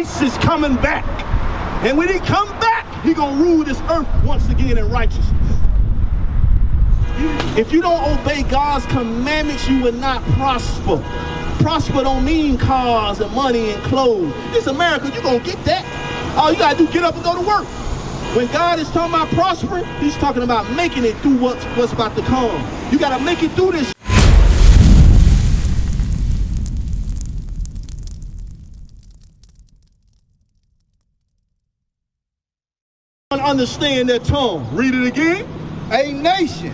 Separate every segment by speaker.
Speaker 1: Christ is coming back. And when he come back, he gonna rule this earth once again in righteousness. If you don't obey God's commandments, you will not prosper. Prosper don't mean cars and money and clothes. It's America, you gonna get that. All you gotta do, get up and go to work. When God is talking about prospering, he's talking about making it through what's about to come. You gotta make it through this. Understand that tongue. Read it again.
Speaker 2: A nation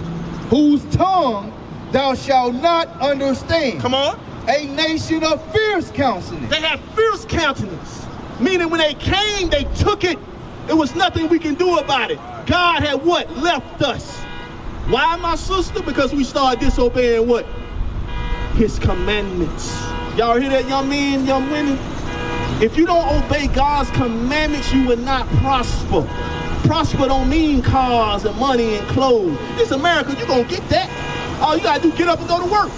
Speaker 2: whose tongue thou shalt not understand.
Speaker 1: Come on.
Speaker 2: A nation of fierce countenance.
Speaker 1: They have fierce countenance. Meaning when they came, they took it. There was nothing we can do about it. God had what? Left us. Why, my sister? Because we started disobeying what? His commandments. Y'all hear that, young men, young women? If you don't obey God's commandments, you will not prosper. Prosper don't mean cars and money and clothes. It's America, you gonna get that. All you gotta do, get up and go to work.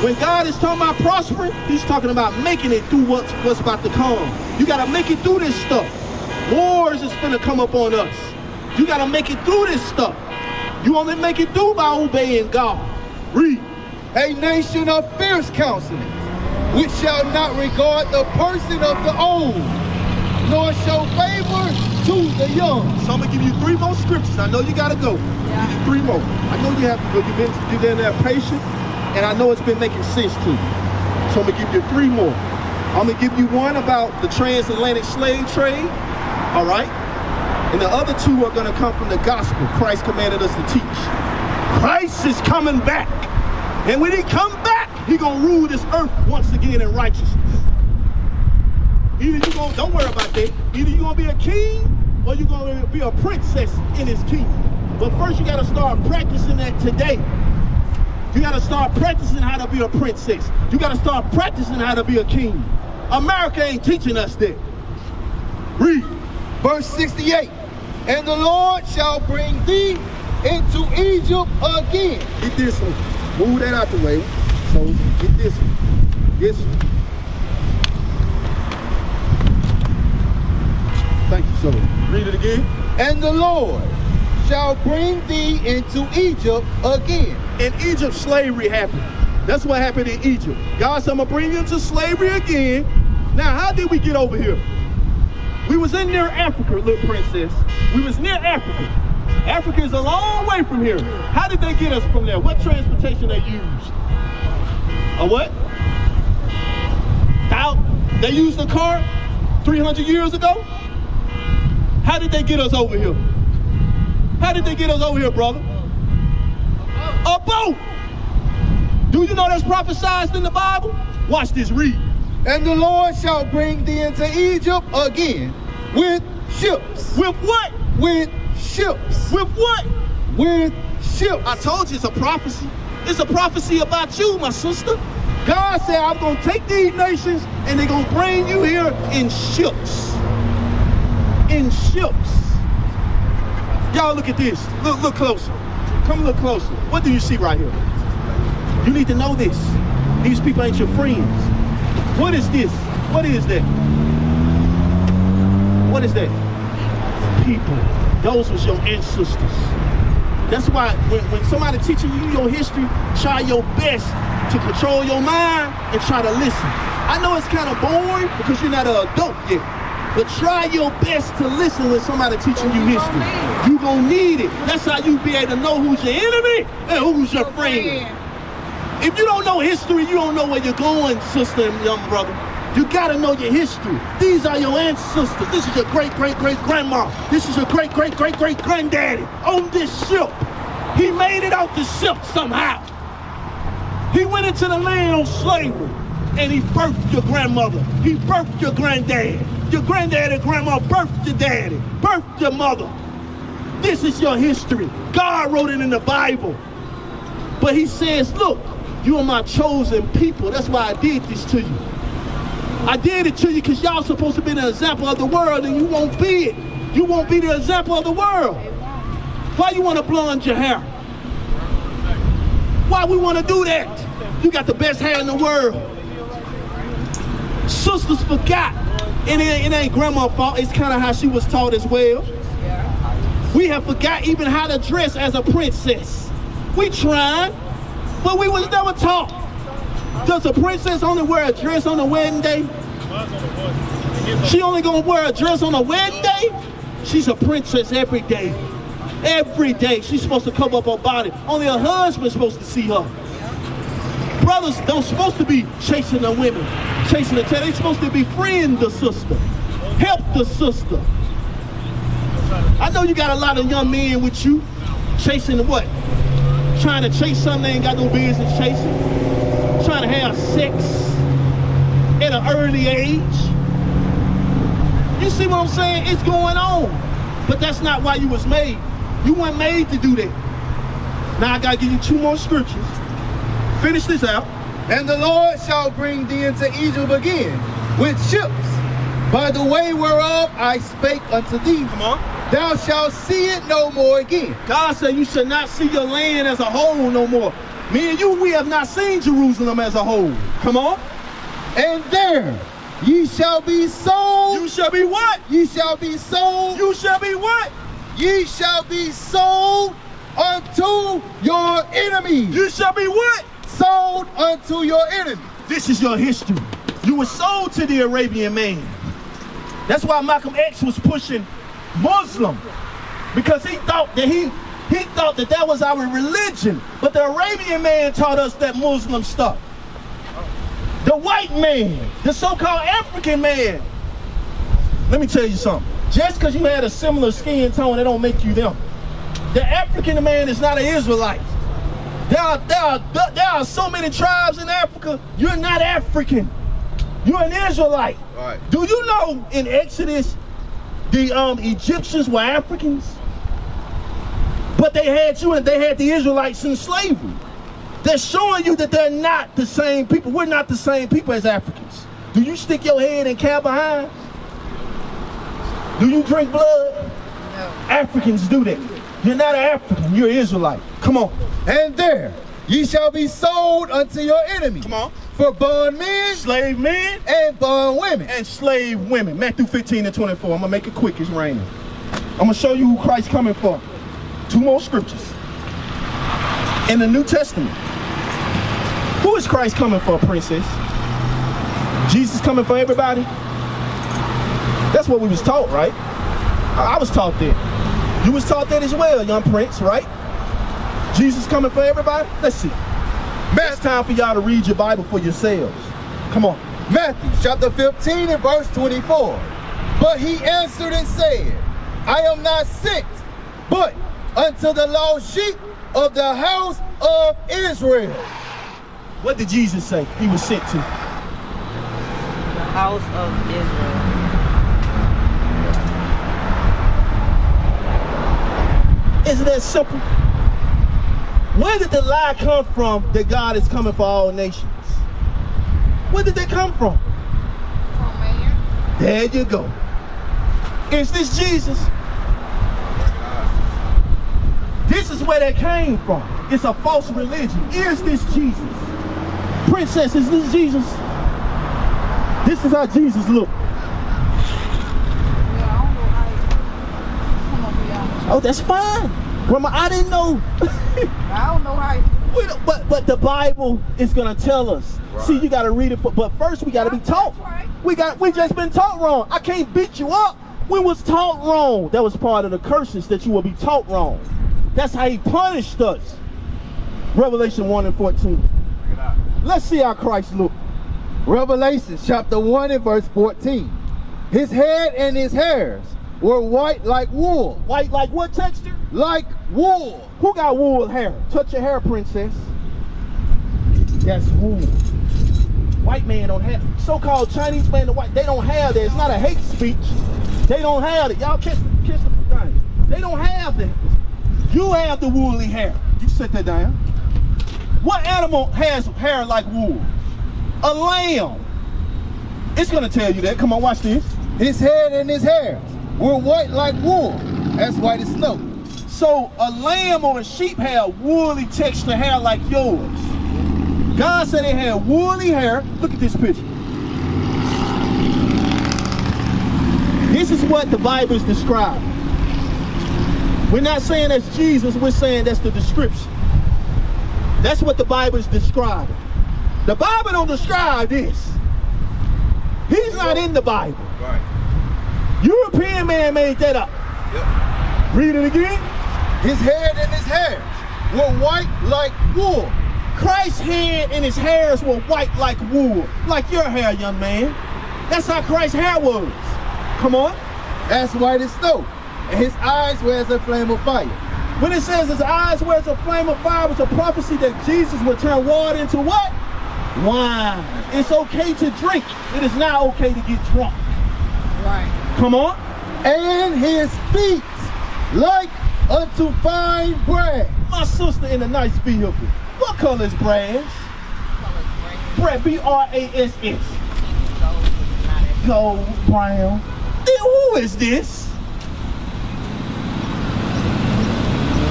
Speaker 1: When God is talking about prospering, he's talking about making it through what's about to come. You gotta make it through this stuff. Wars is gonna come up on us. You gotta make it through this stuff. You only make it through by obeying God. Read.
Speaker 2: A nation of fierce countenance, which shall not regard the person of the old, nor show favor to the young.
Speaker 1: So I'm gonna give you 3 more scriptures. I know you gotta go. Yeah. Give you 3 more. I know you have to go. You've been there patient, and I know it's been making sense to you. So I'm gonna give you 3 more. I'm gonna give you one about the transatlantic slave trade. All right? And the other 2 are gonna come from the gospel Christ commanded us to teach. Christ is coming back. And when he come back, he gonna rule this earth once again in righteousness. Either you gonna, don't worry about that. Either you gonna be a king or you gonna be a princess in his kingdom. But first you gotta start practicing that today. You gotta start practicing how to be a princess. You gotta start practicing how to be a king. America ain't teaching us that. Read.
Speaker 2: Verse 68. And the Lord shall bring thee into Egypt again.
Speaker 1: Get this one. Move that out the way. So get this one. This one. Thank you, sir. Read it again.
Speaker 2: And the Lord shall bring thee into Egypt again.
Speaker 1: In Egypt, slavery happened. That's what happened in Egypt. God said, I'm gonna bring you into slavery again. Now, how did we get over here? We was in near Africa, little princess. We was near Africa. Africa is a long way from here. How did they get us from there? What transportation they used? A what? They used a car 300 years ago? How did they get us over here? How did they get us over here, brother? A boat. Do you know that's prophesied in the Bible? Watch this, read.
Speaker 2: And the Lord shall bring thee into Egypt again with ships.
Speaker 1: With what?
Speaker 2: With ships.
Speaker 1: With what?
Speaker 2: With ships.
Speaker 1: I told you it's a prophecy. It's a prophecy about you, my sister. God said, I'm going to take these nations and they're going to bring you here in ships. In ships. Y'all look at this. Look closer. Come look closer. What do you see right here? You need to know this. These people ain't your friends. What is this? What is that? What is that? People. Those was your ancestors. That's why when somebody teaching you your history, try your best to control your mind and try to listen. I know it's kind of boring because you're not an adult yet, but try your best to listen when somebody teaching you history. You gonna need it. That's how you be able to know who's your enemy and who's your friend. If you don't know history, you don't know where you're going, sister and young brother. You gotta know your history. These are your ancestors. This is your great-great-great-grandma. This is your great-great-great-great-granddaddy on this ship. He made it out the ship somehow. He went into the land on slavery and he birthed your grandmother. He birthed your granddad. Your granddad and grandma birthed your daddy, birthed your mother. This is your history. God wrote it in the Bible. But he says, look, you are my chosen people. That's why I did this to you. I did it to you because y'all supposed to be the example of the world and you won't be it. You won't be the example of the world. Why you want to blonde your hair? Why we want to do that? You got the best hair in the world. Sisters forgot And it ain't grandma's fault. It's kind of how she was taught as well. We have forgot even how to dress as a princess. We tried, but we was never taught. Does a princess only wear a dress on the wedding day? She only gonna wear a dress on the wedding day? She's a princess every day. Every day she's supposed to cover up her body. Only her husband's supposed to see her. Brothers don't supposed to be chasing the women, chasing the tail. They're supposed to be freeing the sister, help the sister. I know you got a lot of young men with you chasing what? Trying to chase something they ain't got no business chasing. Trying to have sex at an early age. You see what I'm saying? It's going on. But that's not why you was made. You weren't made to do that. Now I gotta give you 2 more scriptures. Finish this out.
Speaker 2: And the Lord shall bring thee into Egypt again with ships, by the way whereof I spake unto thee.
Speaker 1: Come on.
Speaker 2: Thou shalt see it no more again.
Speaker 1: God said you should not see your land as a whole no more. Me and you, we have not seen Jerusalem as a whole. Come on.
Speaker 2: And there ye shall be sold.
Speaker 1: You shall be what?
Speaker 2: Ye shall be sold.
Speaker 1: You shall be what?
Speaker 2: Ye shall be sold unto your enemies.
Speaker 1: You shall be what?
Speaker 2: Sold unto your enemies.
Speaker 1: This is your history. You were sold to the Arabian man. That's why Malcolm X was pushing Muslim, because he thought that that was our religion. But the Arabian man taught us that Muslim stuff. The white man, the so-called African man. Let me tell you something. Just because you had a similar skin tone, it don't make you them. The African man is not an Israelite. There are so many tribes in Africa. You're not African. You're an Israelite.
Speaker 2: Right.
Speaker 1: Do you know in Exodus, the Egyptians were Africans? But they had you and they had the Israelites in slavery. They're showing you that they're not the same people. We're not the same people as Africans. Do you stick your head in cow behind? Do you drink blood? No. Africans do that. You're not an African, you're an Israelite. Come on.
Speaker 2: And there ye shall be sold unto your enemies.
Speaker 1: Come on.
Speaker 2: For bondmen,
Speaker 1: slave men,
Speaker 2: and bondwomen.
Speaker 1: And slave women. Matthew 15:24. I'm gonna make it quick, it's raining. I'm gonna show you who Christ's coming for. 2 more scriptures. In the New Testament. Who is Christ coming for, princess? Jesus coming for everybody? That's what we was taught, right? I was taught that. You was taught that as well, young prince, right? Jesus coming for everybody? Let's see. It's time for y'all to read your Bible for yourselves. Come on.
Speaker 2: Matthew chapter 15 and verse 24. But he answered and said, I am not sent, but unto the lost sheep of the house of Israel.
Speaker 1: What did Jesus say he was sent to?
Speaker 3: The house of Israel.
Speaker 1: Isn't that simple? Where did the lie come from that God is coming for all nations? Where did that come from?
Speaker 3: From man.
Speaker 1: There you go. Is this Jesus? This is where that came from. It's a false religion. Is this Jesus? Princess, is this Jesus? This is how Jesus looked. Oh, that's fine. Grandma, I didn't know.
Speaker 3: I don't know how.
Speaker 1: But the Bible is gonna tell us. Right. See, you gotta read it, but first we gotta be taught. Right. We just been taught wrong. I can't beat you up. We was taught wrong. That was part of the curses, that you will be taught wrong. That's how he punished us. Revelation 1 and 14. Let's see how Christ looked.
Speaker 2: Revelation chapter 1 and verse 14. His head and his hairs were white like wool.
Speaker 1: White like what texture?
Speaker 2: Like wool.
Speaker 1: Who got wool hair? Touch your hair, princess. That's wool. White man don't have, so-called Chinese man, they don't have that. It's not a hate speech. They don't have it. Y'all kiss the thing. They don't have that. You have the woolly hair. You sit that down. What animal has hair like wool? A lamb. It's gonna tell you that. Come on, watch this.
Speaker 2: His head and his hairs were white like wool, as white as snow.
Speaker 1: So a lamb or a sheep have woolly texture hair like yours. God said they had woolly hair. Look at this picture. what the Bible is describing. We're not saying that's Jesus, we're saying that's the description. That's what the Bible is describing. The Bible don't describe this. He's not in the Bible.
Speaker 2: Right.
Speaker 1: European man made that up.
Speaker 2: Yep.
Speaker 1: Read it again.
Speaker 2: His head and his hairs were white like wool.
Speaker 1: Christ's head and his hairs were white like wool. Like your hair, young man. That's how Christ's hair was. Come on.
Speaker 2: As white as snow. And his eyes were as a flame of fire.
Speaker 1: When it says his eyes were as a flame of fire, it was a prophecy that Jesus would turn water into what? Wine. It's okay to drink. It is not okay to get drunk.
Speaker 3: Right.
Speaker 1: Come on.
Speaker 2: And his feet like unto fine brass.
Speaker 1: My sister in a nice vehicle. What color is brass? Brass, B-R-A-S-S. Gold, brown. Then who is this?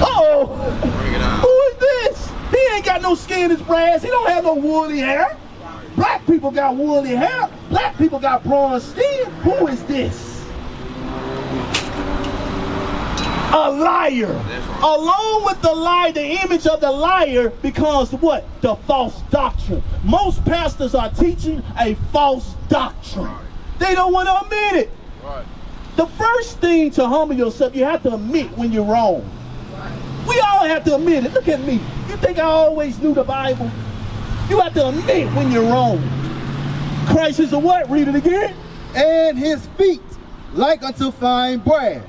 Speaker 1: Uh-oh.
Speaker 2: Bring it on.
Speaker 1: Who is this? He ain't got no skin as brass. He don't have no woolly hair. Black people got woolly hair. Black people got bronze skin. Who is this? A liar.
Speaker 2: Right.
Speaker 1: Along with the lie, the image of the liar becomes what? The false doctrine. Most pastors are teaching a false doctrine.
Speaker 2: Right.
Speaker 1: They don't want to admit it.
Speaker 2: Right.
Speaker 1: The first thing to humble yourself, you have to admit when you're wrong. We all have to admit it. Look at me. You think I always knew the Bible? You have to admit when you're wrong. Christ is a what? Read it again.
Speaker 2: And his feet like unto fine brass,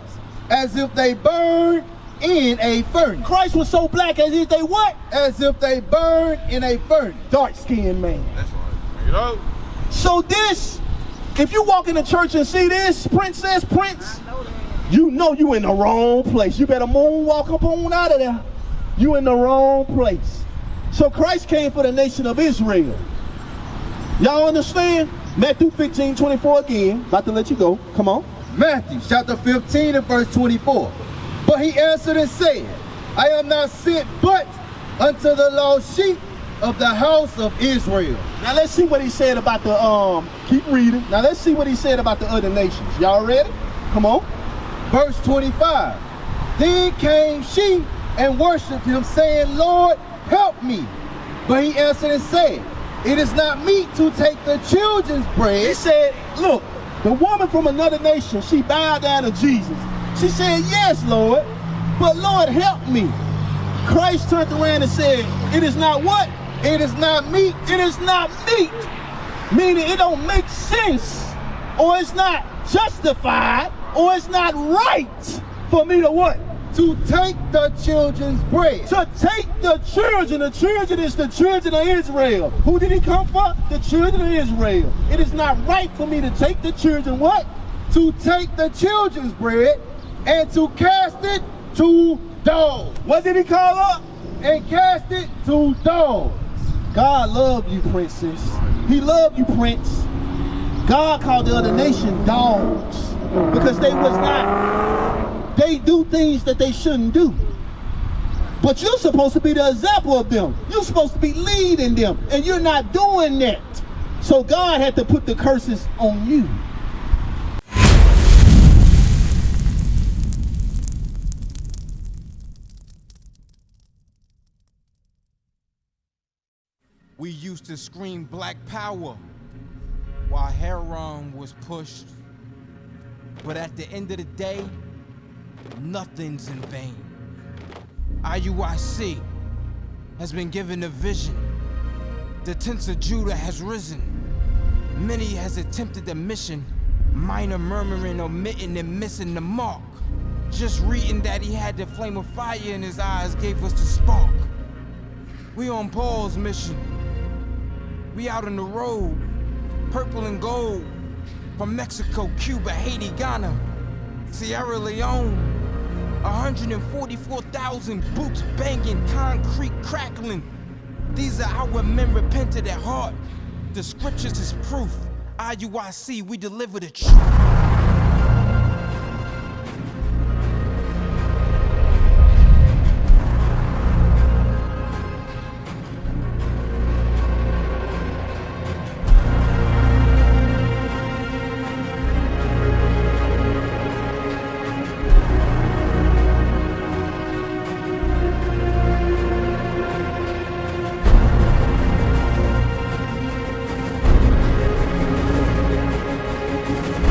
Speaker 2: as if they burned in a furnace.
Speaker 1: Christ was so black as if they what?
Speaker 2: As if they burned in a furnace.
Speaker 1: Dark-skinned man.
Speaker 2: That's right. Bring it out.
Speaker 1: So this, if you walk in the church and see this, Prince, you know you in the wrong place. You better moonwalk up on out of there. You in the wrong place. So Christ came for the nation of Israel. Y'all understand? Matthew 15:24 again. About to let you go. Come on.
Speaker 2: Matthew chapter 15 and verse 24. But he answered and said, I am not sent but unto the lost sheep of the house of Israel.
Speaker 1: Now let's see what he said about the, keep reading. Now let's see what he said about the other nations. Y'all ready? Come on.
Speaker 2: Verse 25. Then came she and worshipped him, saying, Lord, help me. But he answered and said, it is not meet to take the children's bread.
Speaker 1: He said, look, the woman from another nation, she bowed down to Jesus. She said, yes, Lord, but Lord, help me. Christ turned around and said, it is not what?
Speaker 2: It is not meat.
Speaker 1: It is not meat. Meaning it don't make sense, or it's not justified, or it's not right for me to what?
Speaker 2: To take the children's bread.
Speaker 1: To take the children is the children of Israel. Who did he come for? The children of Israel. It is not right for me to take the children what?
Speaker 2: To take the children's bread and to cast it to dogs.
Speaker 1: What did he call up?
Speaker 2: And cast it to dogs.
Speaker 1: God loved you, princess. He loved you, prince. God called the other nation dogs because they do things that they shouldn't do. But you're supposed to be the example of them. You're supposed to be leading them, and you're not doing that. So God had to put the curses on you.
Speaker 4: We used to scream black power while heroin was pushed. But at the end of the day, nothing's in vain. IUIC has been given a vision. The tents of Judah has risen. Many has attempted the mission, minor murmuring, omitting, and missing the mark. Just reading that he had the flame of fire in his eyes gave us the spark. We on Paul's mission. We out on the road, purple and gold, from Mexico, Cuba, Haiti, Ghana, Sierra Leone. 144,000 boots banging, concrete crackling. These are our men repented at heart. The scriptures is proof. IUIC, we deliver the truth.
Speaker 1: Israel.